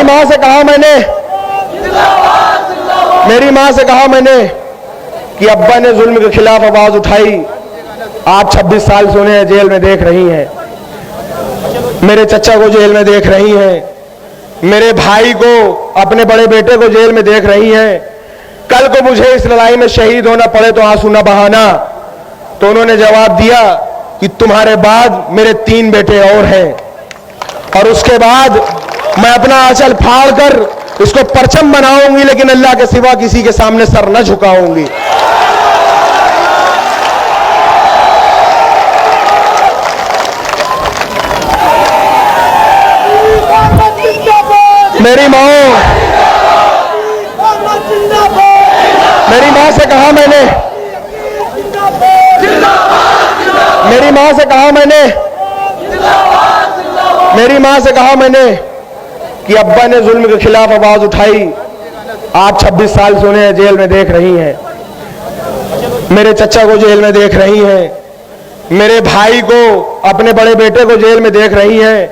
माँ से कहा मैंने कि अब्बा ने जुल्म के खिलाफ आवाज उठाई, आज 26 साल से उन्हें जेल में देख रही हैं, मेरे चचा को जेल में देख रही हैं, मेरे भाई को, अपने बड़े बेटे को जेल में देख रही हैं। कल को मुझे इस लड़ाई में शहीद होना पड़े तो आंसू न बहाना। तो उन्होंने जवाब दिया कि तुम्हारे बाद मेरे 3 बेटे और हैं, और उसके बाद मैं अपना आंचल फाड़ कर इसको परचम बनाऊंगी, लेकिन अल्लाह के सिवा किसी के सामने सर न झुकाऊंगी। मेरी माँ से कहा मैंने कि अब्बा ने जुल्म के खिलाफ आवाज उठाई, आज 26 साल से उन्हें जेल में देख रही हैं, मेरे चचा को जेल में देख रही हैं, मेरे भाई को, अपने बड़े बेटे को जेल में देख रही हैं।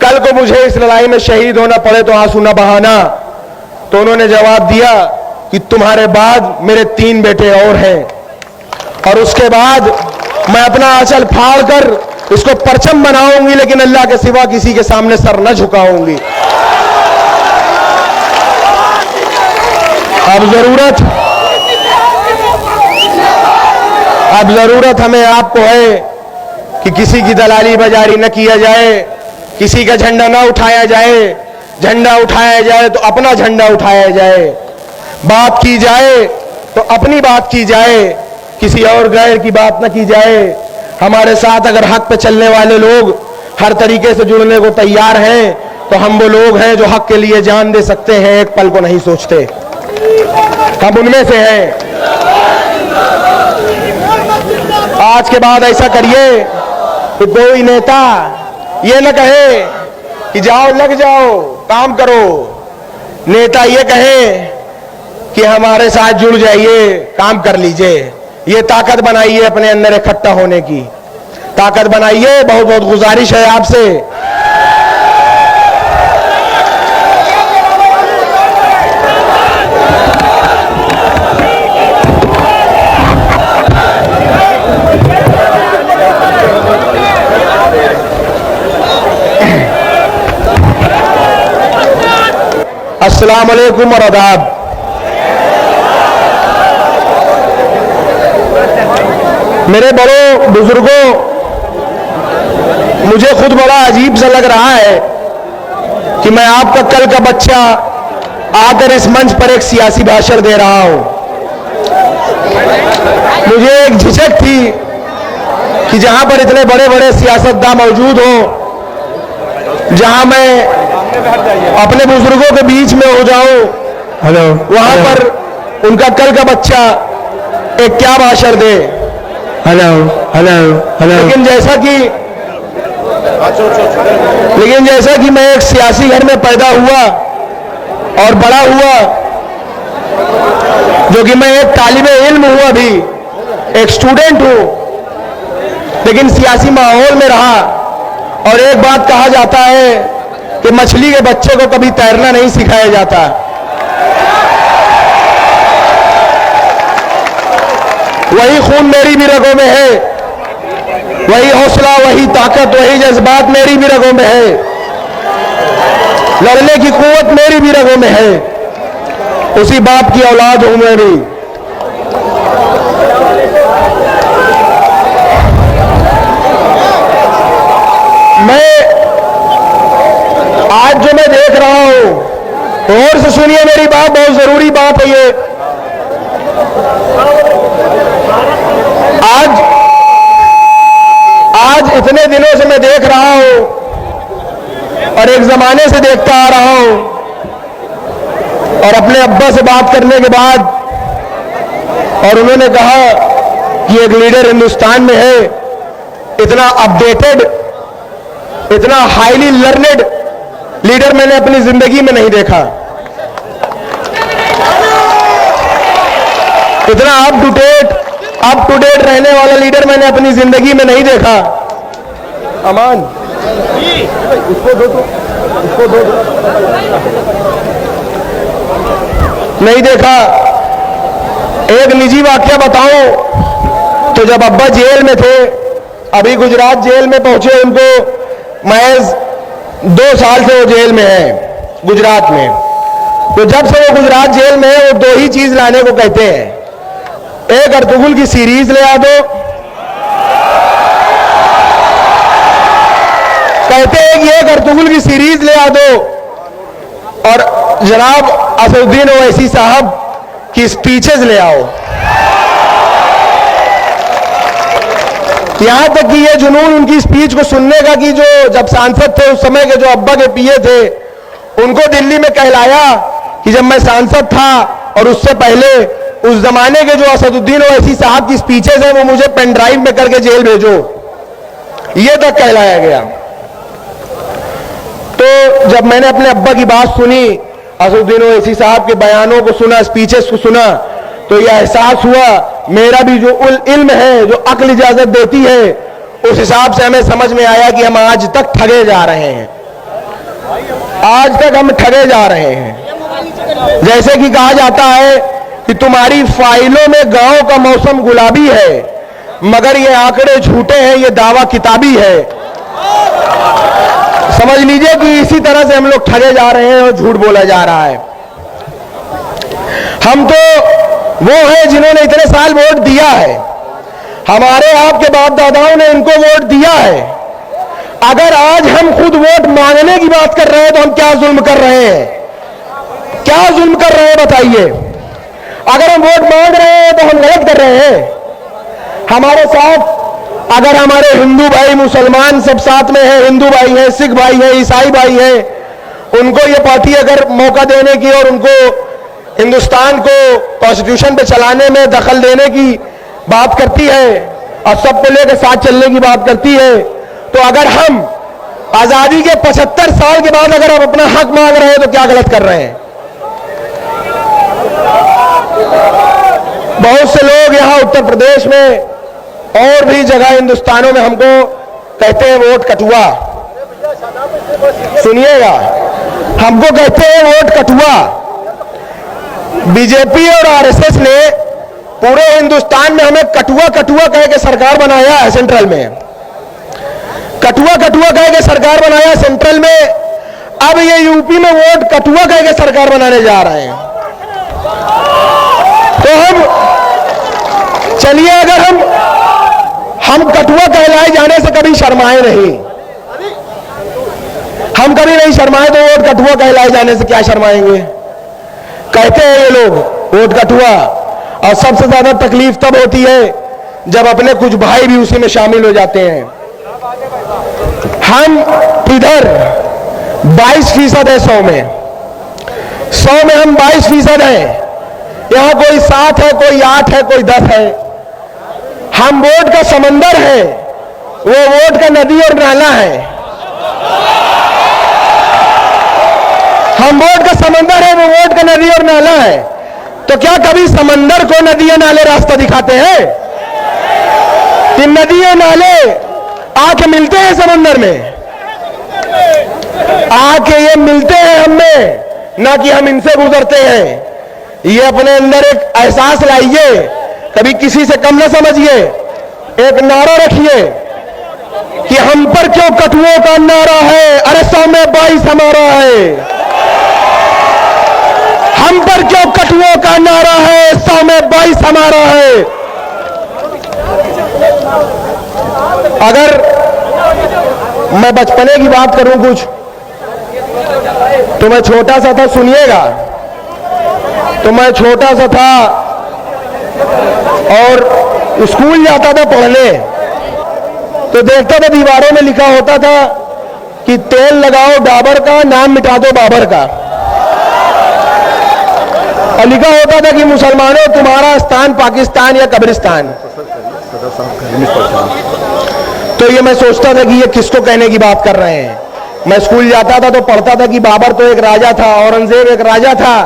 कल को मुझे इस लड़ाई में शहीद होना पड़े तो आंसू न बहाना। तो उन्होंने जवाब दिया कि तुम्हारे बाद मेरे 3 बेटे और हैं, और उसके बाद मैं अपना आंचल फाड़ कर इसको परचम बनाऊंगी, लेकिन अल्लाह के सिवा किसी के सामने सर न झुकाऊंगी। अब जरूरत हमें आपको है कि किसी की दलाली बाजारी न किया जाए, किसी का झंडा ना उठाया जाए। झंडा उठाया जाए तो अपना झंडा उठाया जाए, बात की जाए तो अपनी बात की जाए, किसी और गैर की बात न की जाए। हमारे साथ अगर हक पे चलने वाले लोग हर तरीके से जुड़ने को तैयार हैं, तो हम वो लोग हैं जो हक के लिए जान दे सकते हैं, एक पल को नहीं सोचते। हम उनमें से हैं। आज के बाद ऐसा करिए कि कोई नेता ये न कहे कि जाओ लग जाओ काम करो, नेता ये कहे कि हमारे साथ जुड़ जाइए, काम कर लीजिए। ये ताकत बनाइए, अपने अंदर इकट्ठा होने की ताकत बनाइए। बहुत बहुत गुजारिश है आपसे। अस्सलाम वालेकुम और आदाब। मेरे बड़ों बुजुर्गों, मुझे खुद बड़ा अजीब सा लग रहा है कि मैं आपका कल का बच्चा आकर इस मंच पर एक सियासी भाषण दे रहा हूं। मुझे एक झिझक थी कि जहां पर इतने बड़े बड़े सियासतदान मौजूद हों, जहां मैं अपने बुजुर्गों के बीच में हो जाऊं, वहां पर उनका कल का बच्चा एक क्या भाषण दे। लेकिन जैसा कि मैं एक सियासी घर में पैदा हुआ और बड़ा हुआ, जो कि मैं एक तालिबे इल्म हूं, अभी एक स्टूडेंट हूं, लेकिन सियासी माहौल में रहा। और एक बात कहा जाता है कि मछली के बच्चे को कभी तैरना नहीं सिखाया जाता। वही खून मेरी भी रगों में है, वही हौसला, वही ताकत, वही जज्बात मेरी भी रगों में है, लड़ने की कुव्वत मेरी भी रगों में है। उसी बाप की औलाद हूं मैं भी। मैं आज जो मैं देख रहा हूं, और से सुनिए मेरी बात, बहुत जरूरी बात है ये। आज इतने दिनों से मैं देख रहा हूं और एक जमाने से देखता आ रहा हूं, और अपने अब्बा से बात करने के बाद, और उन्होंने कहा कि एक लीडर हिंदुस्तान में है, इतना अपडेटेड, इतना हाईली लर्नेड लीडर मैंने अपनी जिंदगी में नहीं देखा। इतना अप टू डेट रहने वाला लीडर मैंने अपनी जिंदगी में नहीं देखा। अमान उसको दो तो नहीं देखा। एक निजी वाकया बताऊं तो जब अब्बा जेल में थे, अभी गुजरात जेल में पहुंचे, उनको महज 2 साल से वो जेल में है गुजरात में। तो जब से वो गुजरात जेल में है, वो 2 ही चीज लाने को कहते हैं। एक अर्तुगरुल की सीरीज ले आ दो, कहते हैं कि एक अर्तुगरुल की सीरीज ले आ दो, और जनाब असदुद्दीन ओवैसी साहब की स्पीचेस ले आओ। यहां तक कि ये जुनून उनकी स्पीच को सुनने का कि जो जब सांसद थे उस समय के जो अब्बा के पीए थे, उनको दिल्ली में कहलाया कि जब मैं सांसद था और उससे पहले उस जमाने के जो असदुद्दीन ओवैसी साहब की स्पीचेस हैं वो मुझे पेन ड्राइव में करके जेल भेजो, ये तक कहलाया गया। तो जब मैंने अपने अब्बा की बात सुनी, असदुद्दीन ओवैसी साहब के बयानों को सुना, स्पीचेस को सुना, तो यह एहसास हुआ मेरा भी जो इल्म है, जो अक्ल इजाजत देती है, उस हिसाब से हमें समझ में आया कि हम आज तक ठगे जा रहे हैं, आज तक हम ठगे जा रहे हैं। जैसे कि कहा जाता है कि तुम्हारी फाइलों में गांव का मौसम गुलाबी है, मगर ये आंकड़े झूठे हैं, ये दावा किताबी है। समझ लीजिए कि इसी तरह से हम लोग ठगे जा रहे हैं और झूठ बोला जा रहा है। हम तो वो हैं जिन्होंने इतने साल वोट दिया है, हमारे आपके बाप दादाओं ने इनको वोट दिया है। अगर आज हम खुद वोट मांगने की बात कर रहे हैं तो हम क्या जुल्म कर रहे हैं, क्या जुल्म कर रहे हैं बताइए। अगर हम वोट मांग रहे हैं तो हम गलत कर रहे हैं। हमारे साथ अगर हमारे हिंदू भाई मुसलमान सब साथ में हैं, हिंदू भाई हैं, सिख भाई हैं, ईसाई भाई हैं, उनको ये पार्टी अगर मौका देने की और उनको हिंदुस्तान को कॉन्स्टिट्यूशन पे चलाने में दखल देने की बात करती है और सबको लेकर साथ चलने की बात करती है, तो अगर हम आजादी के 75 साल के बाद अगर हम अपना हक मांग रहे हैं तो क्या गलत कर रहे हैं। बहुत से लोग यहां उत्तर प्रदेश में और भी जगह हिंदुस्तानों में हमको कहते हैं वोट कटुआ। सुनिएगा, हमको कहते हैं वोट कटुआ। बीजेपी और आरएसएस ने पूरे हिंदुस्तान में हमें कटुआ कटुआ कह के सरकार बनाया है। सेंट्रल में कटुआ कटुआ कह के सरकार बनाया सेंट्रल में, अब ये यूपी में वोट कटुआ कह के सरकार बनाने जा रहे हैं। तो हम चलिए, अगर हम कटुआ कहलाए जाने से कभी शर्माए नहीं, हम कभी नहीं शर्माए, तो वोट कटुआ कहलाए जाने से क्या शर्माएंगे। कहते हैं ये लोग वोट कटुआ, और सबसे ज्यादा तकलीफ तब होती है जब अपने कुछ भाई भी उसी में शामिल हो जाते हैं। हम इधर 22% है 100 में, 100 में हम 22% हैं। यहां कोई 7 है, कोई 8 है, कोई 10 है। हम वोट का समंदर है, वो वोट का नदी और नाला है। हम वोट का समंदर है, वो वोट का नदी और नाला है। तो क्या कभी समंदर को नदी और नाले रास्ता दिखाते हैं? कि नदी और नाले आके मिलते हैं समंदर में, आके ये मिलते हैं हमें, ना कि हम इनसे गुजरते हैं। ये अपने अंदर एक एहसास लाइए, कभी किसी से कम ना समझिए। एक नारा रखिए कि हम पर क्यों कटुओं का नारा है, अरे 100 में 22 हमारा है। हम पर क्यों कटुओं का नारा है, 100 में 22 हमारा है। अगर मैं बचपने की बात करूं कुछ, तो मैं छोटा सा था, सुनिएगा। तो मैं छोटा सा था और स्कूल जाता था पढ़ने, तो देखता था दीवारों में लिखा होता था कि तेल लगाओ डाबर का, नाम मिटा दो बाबर का। और लिखा होता था कि मुसलमानों तुम्हारा स्थान पाकिस्तान या कब्रिस्तान। तो ये मैं सोचता था कि ये किसको कहने की बात कर रहे हैं। मैं स्कूल जाता था तो पढ़ता था कि बाबर तो एक राजा था, औरंगजेब एक राजा था,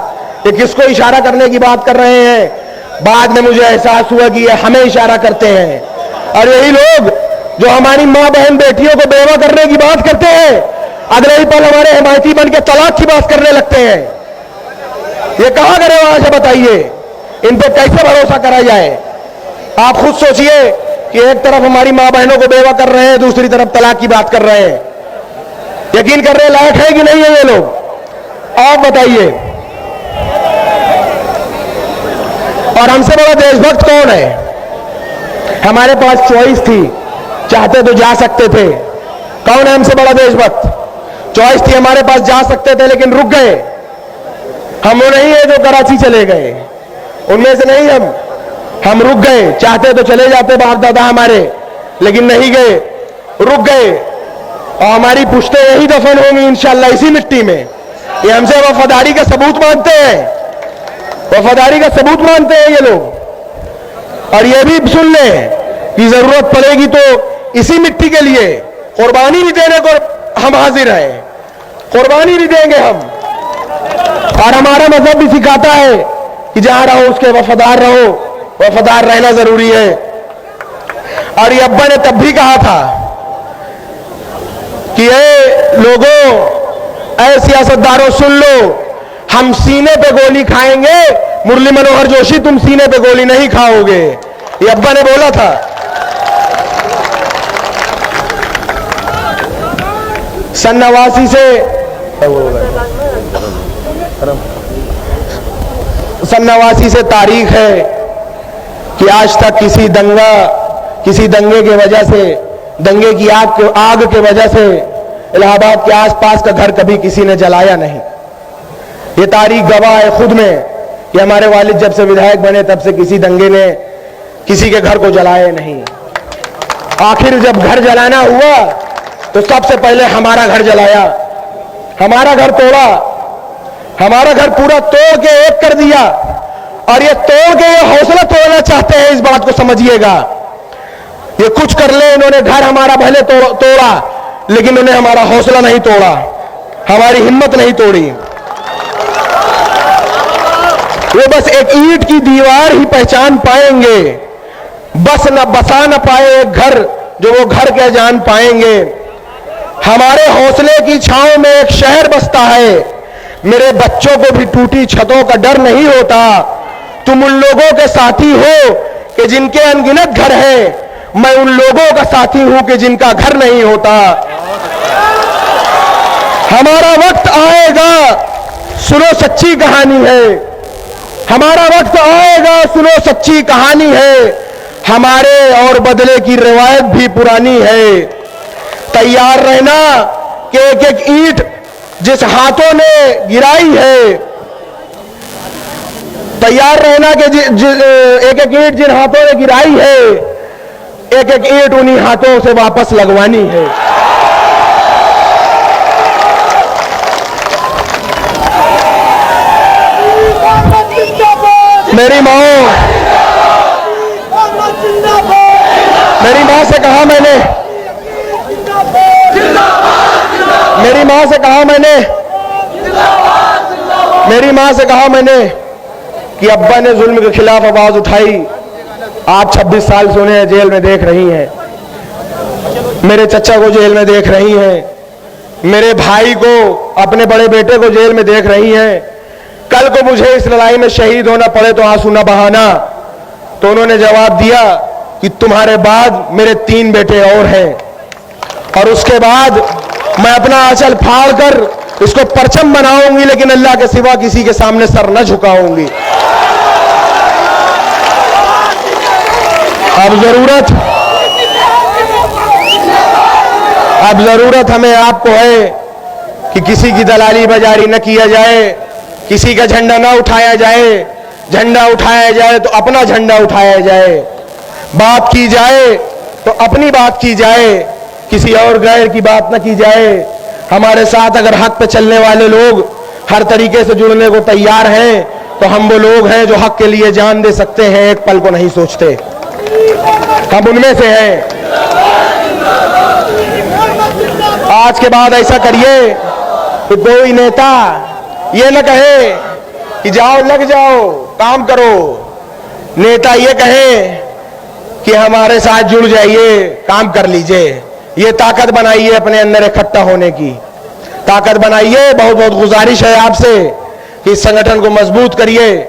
ये किसको इशारा करने की बात कर रहे हैं। बाद में मुझे एहसास हुआ कि ये हमें इशारा करते हैं। और यही लोग जो हमारी माँ बहन बेटियों को बेवा करने की बात करते हैं, अगले ही पल हमारे हिमायती बन के तलाक की बात करने लगते हैं। ये कहां करे वहां से बताइए, इन पे कैसे भरोसा करा जाए? आप खुद सोचिए कि एक तरफ हमारी मां बहनों को बेवा कर रहे हैं, दूसरी तरफ तलाक की बात कर रहे हैं। यकीन करने लायक है कि नहीं है ये लोग? आप बताइए। और हमसे बड़ा देशभक्त कौन है? हमारे पास चॉइस थी, चाहते तो जा सकते थे। कौन है हमसे बड़ा देशभक्त? चॉइस थी हमारे पास, जा सकते थे लेकिन रुक गए। हम वो नहीं है जो कराची चले गए, उनमें से नहीं हम रुक गए। चाहते तो चले जाते बाप दादा हमारे, लेकिन नहीं गए, रुक गए। और हमारी पुश्तें यही दफन होंगी इंशाअल्लाह इसी मिट्टी में। ये हमसे वफादारी का सबूत मानते हैं, वफादारी का सबूत मानते हैं ये लोग। और ये भी सुन लें कि जरूरत पड़ेगी तो इसी मिट्टी के लिए कुर्बानी भी देने को हम हाजिर हैं, कुर्बानी भी देंगे हम। और हमारा मजहब भी सिखाता है कि जहां रहो उसके वफादार रहो, वफादार रहना जरूरी है। और ये अब्बा ने तब भी कहा था कि ये लोगों, ऐ सियासतदारों सुन लो, हम सीने पे गोली खाएंगे, मुरली मनोहर जोशी तुम सीने पे गोली नहीं खाओगे। ये अब्बा ने बोला था। सन 89 से सन 89 से तारीख है कि आज तक किसी दंगे की वजह से, दंगे की आग के वजह से इलाहाबाद के आसपास का घर कभी किसी ने जलाया नहीं। ये तारीख गवाह है खुद में कि हमारे वालिद जब से विधायक बने तब से किसी दंगे ने किसी के घर को जलाया नहीं। आखिर जब घर जलाना हुआ तो सबसे पहले हमारा घर जलाया, हमारा घर तोड़ा, हमारा घर पूरा तोड़ के एक कर दिया। और ये तोड़ के ये हौसला तोड़ना चाहते हैं, इस बात को समझिएगा। ये कुछ कर ले, इन्होंने घर हमारा भले तोड़ा लेकिन उन्हें हमारा हौसला नहीं तोड़ा, हमारी हिम्मत नहीं तोड़ी। वो बस एक ईंट की दीवार ही पहचान पाएंगे, बस न बसा न पाए एक घर जो वो घर के जान पाएंगे। हमारे हौसले की छांव में एक शहर बसता है, मेरे बच्चों को भी टूटी छतों का डर नहीं होता। तुम उन लोगों के साथी हो कि जिनके अनगिनत घर हैं, मैं उन लोगों का साथी हूं कि जिनका घर नहीं होता। हमारा वक्त आएगा, सुनो सच्ची कहानी है, हमारा वक्त आएगा, सुनो सच्ची कहानी है। हमारे और बदले की रिवायत भी पुरानी है। तैयार रहना कि एक एक ईंट जिस हाथों ने गिराई है, तैयार रहना कि एक एक ईंट जिन हाथों ने गिराई है, एक एक ईंट उन्हीं हाथों से वापस लगवानी है। मेरी माँ से कहा मैंने, मेरी माँ से कहा मैंने कि अब्बा ने जुल्म के खिलाफ आवाज उठाई, आज 26 साल से उन्हें जेल में देख रही हैं। मेरे चचा को जेल में देख रही हैं, मेरे भाई को, अपने बड़े बेटे को जेल में देख रही हैं। कल को मुझे इस लड़ाई में शहीद होना पड़े तो आंसू न बहाना। तो उन्होंने जवाब दिया कि तुम्हारे बाद मेरे 3 बेटे और हैं, और उसके बाद मैं अपना आंचल फाड़ कर इसको परचम बनाऊंगी, लेकिन अल्लाह के सिवा किसी के सामने सर न झुकाऊंगी। अब जरूरत हमें आपको है कि किसी की दलाली बाजारी न किया जाए, किसी का झंडा न उठाया जाए। झंडा उठाया जाए तो अपना झंडा उठाया जाए, बात की जाए तो अपनी बात की जाए, किसी और गैर की बात न की जाए। हमारे साथ अगर हक पे चलने वाले लोग हर तरीके से जुड़ने को तैयार हैं तो हम वो लोग हैं जो हक के लिए जान दे सकते हैं, एक पल को नहीं सोचते। हम उनमें से हैं। आज के बाद ऐसा करिए कि कोई नेता ये न कहे कि जाओ लग जाओ काम करो, नेता ये कहे कि हमारे साथ जुड़ जाइए, काम कर लीजिए। ये ताकत बनाइए अपने अंदर इकट्ठा होने की। ताकत बनाइए। बहुत बहुत गुजारिश है आपसे कि इस संगठन को मजबूत करिए।